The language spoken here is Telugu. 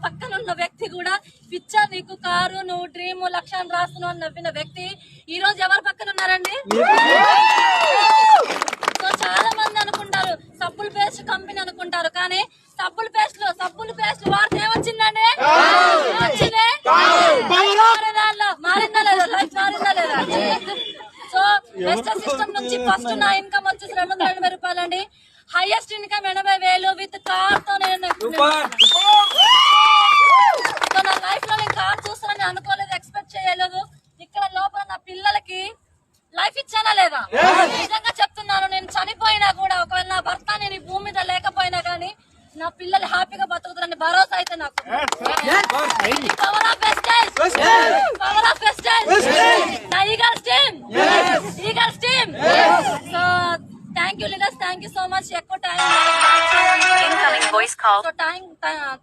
పక్కన ఉన్న వ్యక్తి కూడా పిచ్చా నీకు కారు నువ్వు డ్రీమ్ లక్ష్యాన్ని రాస్తున్నావు అని నవ్విన వ్యక్తి ఈ రోజు ఎవరి పక్కన ఉన్నారండి? సో చాలా మంది అనుకుంటారు సబ్బుల పేస్ట్ కంపెనీ అనుకుంటారు, కానీ సబ్బుల పేస్ట్ వాడితే ఏమొచ్చిందండి? వచ్చిందే మారిందా లేదా? లైఫ్ మారిందా లేదా? సో బెస్ట్ సిస్టమ్ నుంచి ఫస్ట్ నా ఇన్కమ్ వచ్చేసి 280 రూపాయలండి. హైయెస్ట్ ఇన్కమ్ 80,000 విత్ కార్ తో నేను నా లైఫ్ లో నేను కార్ చూస్తానని అనుకోలేదు, ఎక్స్పెక్ట్ చేయలేదు. ఇక్కడ లోపల నా పిల్లలకి లైఫ్ ఇచ్చానా లేదా? నిజంగా చెప్తున్నాను, నేను చనిపోయినా కూడా ఒకవేళ నా భర్త నేను ఈ భూమి మీద లేకపోయినా గానీ నా పిల్లలు హ్యాపీగా బతుకుతారని భరోసా అయితే నాకు. Power of wastage, power of wastage, నా eagles team. So thank you leaders, thank you so much. ఎక్కువ టైం